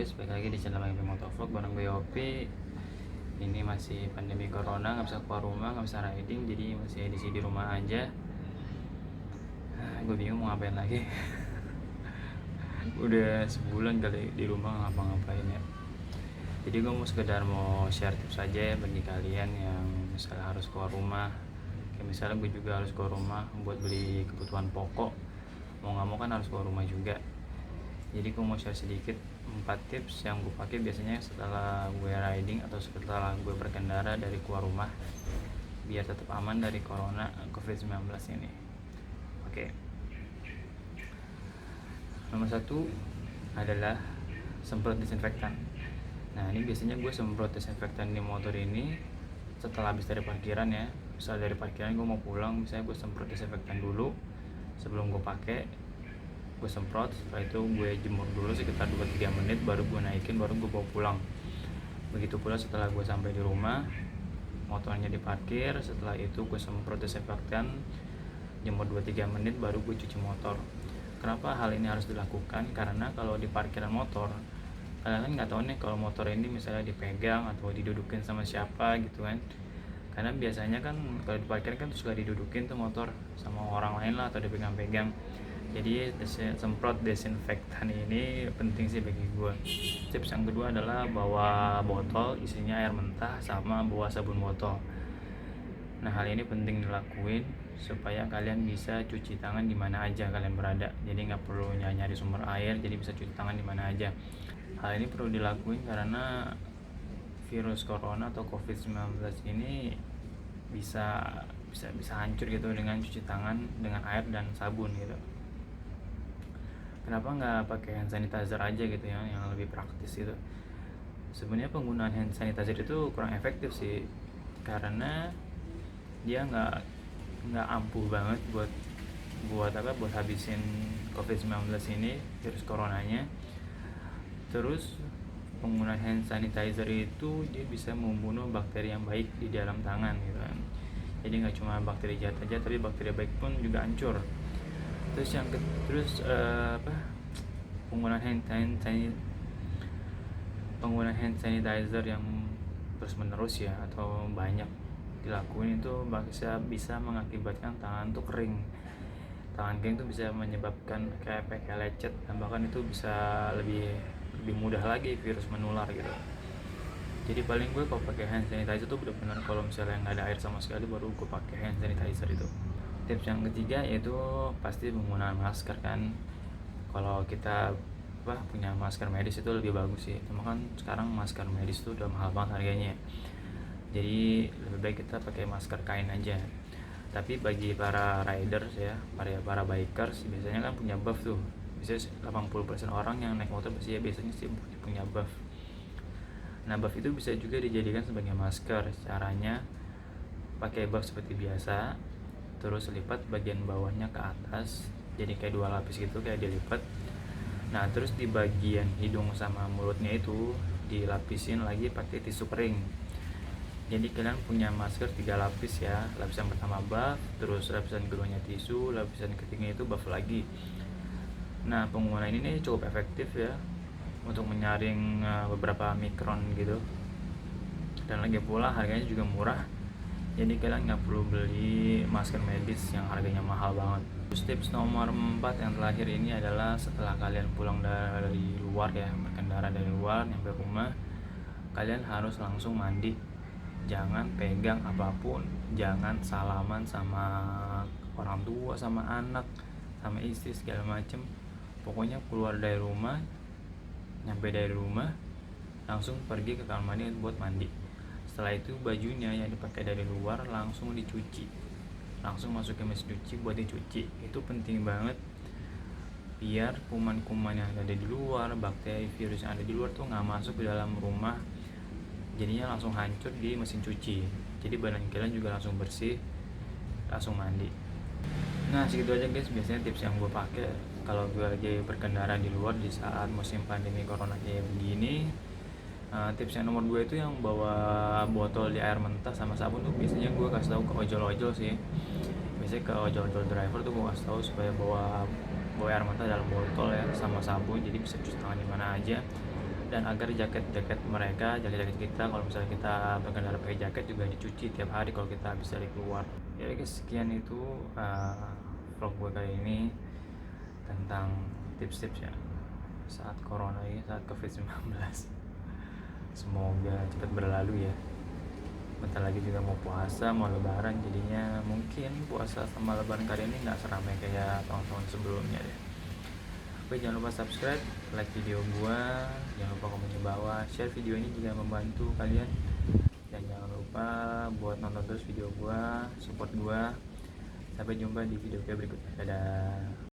guys, balik lagi di channel Bang Yopi Motovlog bareng gue Yopi. Ini masih pandemi corona, nggak bisa keluar rumah, nggak bisa riding, jadi masih edisi di rumah aja. Gue bingung mau ngapain lagi. Udah sebulan kali di rumah ngapa-ngapain ya. Jadi gue mau share tips aja ya bagi kalian yang misalnya harus keluar rumah. Kayak misalnya gue juga harus keluar rumah buat beli kebutuhan pokok. Mau nggak mau kan harus keluar rumah juga. Jadi gue mau share sedikit 4 tips yang gue pakai biasanya setelah gue riding atau setelah gue berkendara dari keluar rumah biar tetap aman dari corona COVID-19 ini. Oke. Nomor 1 adalah semprot disinfektan. Nah, ini biasanya gue semprot disinfektan di motor ini setelah habis dari parkiran ya. Misal dari parkiran gue mau pulang, misalnya gue semprot disinfektan dulu sebelum gue pakai. Gue semprot, setelah itu gue jemur dulu sekitar 2-3 menit, baru gue naikin, baru gue bawa pulang. Begitu pula setelah gue sampai di rumah, motornya diparkir, setelah itu gue semprot disinfektan, jemur 2-3 menit, baru gue cuci motor. Kenapa hal ini harus dilakukan? Karena kalau di parkiran motor, kalian kan nggak tahu nih kalau motor ini misalnya dipegang atau didudukin sama siapa gitu kan. Karena biasanya kan kalau di parkiran kan suka didudukin tuh motor sama orang lain lah atau dipegang-pegang. Jadi semprot desinfektan ini penting sih bagi gue. Tips yang kedua adalah bawa botol isinya air mentah sama bawa sabun botol. Nah, hal ini penting dilakuin supaya kalian bisa cuci tangan di mana aja kalian berada. Jadi nggak perlu nyari sumber air, jadi bisa cuci tangan di mana aja. Hal ini perlu dilakuin karena virus corona atau COVID-19 ini bisa hancur gitu dengan cuci tangan dengan air dan sabun gitu. Kenapa nggak pakai hand sanitizer aja gitu ya, yang lebih praktis gitu. Sebenarnya penggunaan hand sanitizer itu kurang efektif sih, karena dia nggak ampuh banget buat habisin COVID-19 ini, virus coronanya. Terus penggunaan hand sanitizer itu dia bisa membunuh bakteri yang baik di dalam tangan gitu kan. Jadi nggak cuma bakteri jahat aja, tapi bakteri baik pun juga hancur. Penggunaan hand sanitizer yang terus menerus ya atau banyak dilakuin itu bisa mengakibatkan tangan tuh kering. Tangan kering itu bisa menyebabkan kayak lecet, dan bahkan itu bisa lebih mudah lagi virus menular gitu. Jadi paling gue kalau pakai hand sanitizer tuh benar-benar kalau misalnya nggak ada air sama sekali baru gue pakai hand sanitizer itu. Tips yang ketiga yaitu pasti penggunaan masker kan. Kalau kita punya masker medis itu lebih bagus sih. Cuma kan sekarang masker medis itu udah mahal banget harganya. Jadi lebih baik kita pakai masker kain aja. Tapi bagi para riders ya, para bikers biasanya kan punya buff tuh. Biasanya 80% orang yang naik motor biasanya sih punya buff. Nah, buff itu bisa juga dijadikan sebagai masker. Caranya pakai buff seperti biasa, terus lipat bagian bawahnya ke atas, jadi kayak 2 lapis gitu, kayak dilipat. Nah, terus di bagian hidung sama mulutnya itu dilapisin lagi pakai tisu kering. Jadi kalian punya masker 3 lapis ya. Lapisan pertama buff, terus lapisan keduanya tisu, lapisan ketiganya itu buff lagi. Nah, penggunaan ini cukup efektif ya untuk menyaring beberapa mikron gitu. Dan lagi pula harganya juga murah. Jadi kalian nggak perlu beli masker medis yang harganya mahal banget. Terus tips nomor 4 yang terakhir ini adalah setelah kalian pulang dari luar ya, berkendara dari luar nyampe rumah, kalian harus langsung mandi. Jangan pegang apapun, jangan salaman sama orang tua, sama anak, sama istri segala macem. Pokoknya keluar dari rumah, nyampe dari rumah langsung pergi ke kamar mandi buat mandi. Setelah itu bajunya yang dipakai dari luar langsung dicuci, langsung masuk ke mesin cuci buat dicuci. Itu penting banget biar kuman-kuman yang ada di luar, bakteri, virus yang ada di luar tuh nggak masuk ke dalam rumah, jadinya langsung hancur di mesin cuci. Jadi badan kalian juga langsung bersih, langsung mandi. Nah, segitu aja guys biasanya tips yang gue pakai kalau gue lagi berkendara di luar di saat musim pandemi corona kayak begini. Tips yang nomor 2 itu yang bawa botol di air mentah sama sabun tuh biasanya gue kasih tahu ke ojol-ojol sih. Biasanya ke ojol-ojol driver tuh gue kasih tahu supaya bawa air mentah dalam botol ya sama sabun, jadi bisa cuci tangan di mana aja dan agar jaket-jaket mereka, jaket-jaket kita kalau misalnya kita berkendara pakai jaket juga dicuci tiap hari kalau kita habis dari keluar. Ya guys, sekian itu vlog gue kali ini tentang tips-tips ya saat corona ini, saat covid-19. Semoga cepat berlalu ya. Bentar lagi juga mau puasa, mau lebaran, jadinya mungkin puasa sama lebaran kali ini nggak seramai kayak tahun-tahun sebelumnya deh. Oke, jangan lupa subscribe, like video gua, jangan lupa komen di bawah, share video ini jika membantu kalian, dan jangan lupa buat nonton terus video gua, support gua. Sampai jumpa di video berikutnya. Dadah.